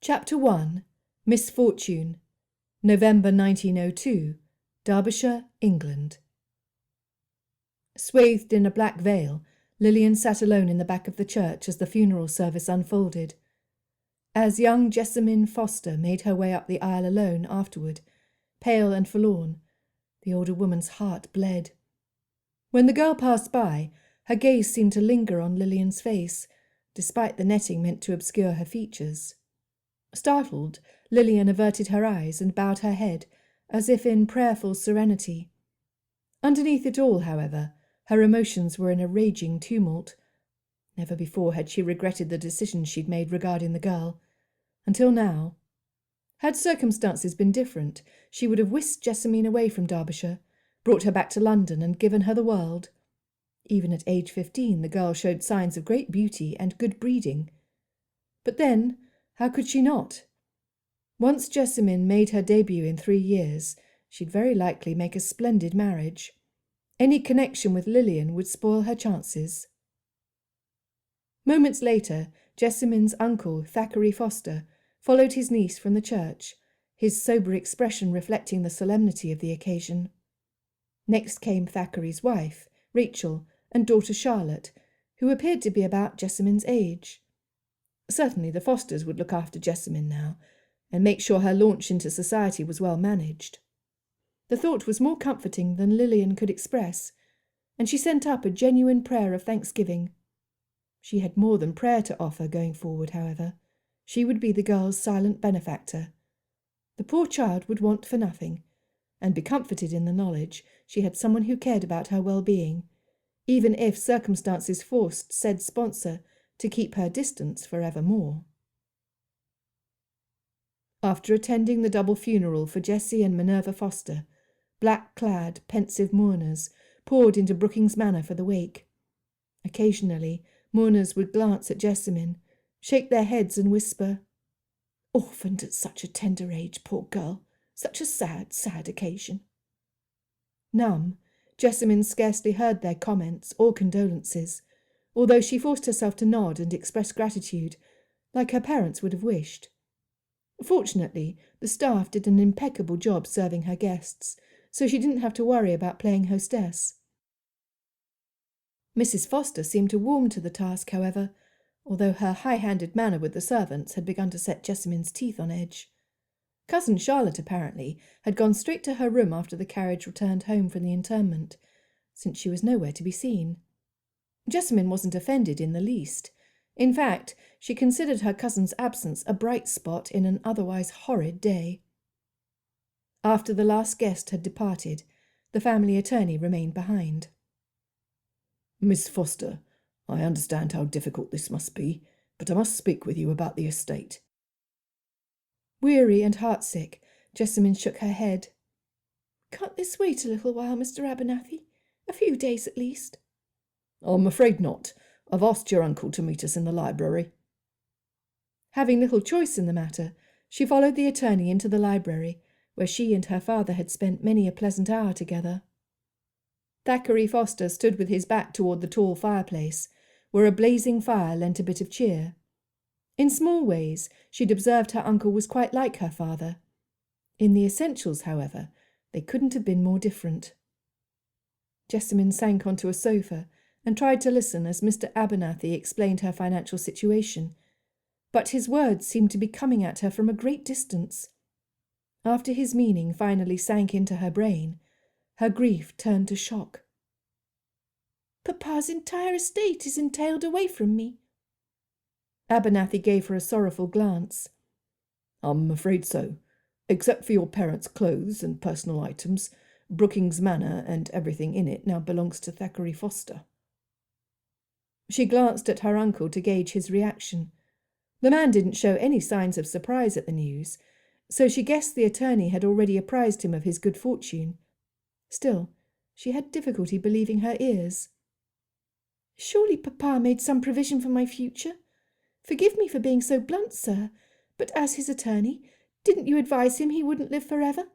Chapter 1. Misfortune. November 1902. Derbyshire, England. Swathed in a black veil, Lillian sat alone in the back of the church as the funeral service unfolded. As young Jessamine Foster made her way up the aisle alone afterward, pale and forlorn, the older woman's heart bled. When the girl passed by, her gaze seemed to linger on Lillian's face, despite the netting meant to obscure her features. Startled, Lillian averted her eyes and bowed her head, as if in prayerful serenity. Underneath it all, however, her emotions were in a raging tumult. Never before had she regretted the decision she'd made regarding the girl. Until now. Had circumstances been different, she would have whisked Jessamine away from Derbyshire, brought her back to London and given her the world. Even at age 15, the girl showed signs of great beauty and good breeding. But then, how could she not? Once Jessamine made her debut in 3 years, she'd very likely make a splendid marriage. Any connection with Lillian would spoil her chances. Moments later, Jessamine's uncle, Thackeray Foster, followed his niece from the church, his sober expression reflecting the solemnity of the occasion. Next came Thackeray's wife, Rachel, and daughter Charlotte, who appeared to be about Jessamine's age. Certainly the Fosters would look after Jessamine now, and make sure her launch into society was well managed. The thought was more comforting than Lillian could express, and she sent up a genuine prayer of thanksgiving. She had more than prayer to offer going forward, however. She would be the girl's silent benefactor. The poor child would want for nothing, and be comforted in the knowledge she had someone who cared about her well-being, even if circumstances forced said sponsor to keep her distance forevermore. After attending the double funeral for Jessie and Minerva Foster, black-clad, pensive mourners poured into Brookings Manor for the wake. Occasionally, mourners would glance at Jessamine, shake their heads and whisper, "Orphaned at such a tender age, poor girl. Such a sad, sad occasion." Numb, Jessamine scarcely heard their comments or condolences, although she forced herself to nod and express gratitude, like her parents would have wished. Fortunately, the staff did an impeccable job serving her guests, so she didn't have to worry about playing hostess. Mrs. Foster seemed to warm to the task, however, although her high-handed manner with the servants had begun to set Jessamine's teeth on edge. Cousin Charlotte, apparently, had gone straight to her room after the carriage returned home from the interment, since she was nowhere to be seen. Jessamine wasn't offended in the least. In fact, she considered her cousin's absence a bright spot in an otherwise horrid day. After the last guest had departed, the family attorney remained behind. "Miss Foster, I understand how difficult this must be, but I must speak with you about the estate." Weary and heartsick, Jessamine shook her head. "Can't this wait a little while, Mr. Abernathy? A few days at least?" "I'm afraid not. I've asked your uncle to meet us in the library." Having little choice in the matter, she followed the attorney into the library, where she and her father had spent many a pleasant hour together. Thackeray Foster stood with his back toward the tall fireplace, where a blazing fire lent a bit of cheer. In small ways, she'd observed her uncle was quite like her father. In the essentials, however, they couldn't have been more different. Jessamine sank onto a sofa and tried to listen as Mr. Abernathy explained her financial situation, but his words seemed to be coming at her from a great distance. After his meaning finally sank into her brain, her grief turned to shock. "Papa's entire estate is entailed away from me." Abernathy gave her a sorrowful glance. "I'm afraid so. Except for your parents' clothes and personal items, Brookings Manor and everything in it now belongs to Thackeray Foster." She glanced at her uncle to gauge his reaction. The man didn't show any signs of surprise at the news, so she guessed the attorney had already apprised him of his good fortune. Still, she had difficulty believing her ears. "Surely Papa made some provision for my future? Forgive me for being so blunt, sir, but as his attorney, didn't you advise him he wouldn't live forever?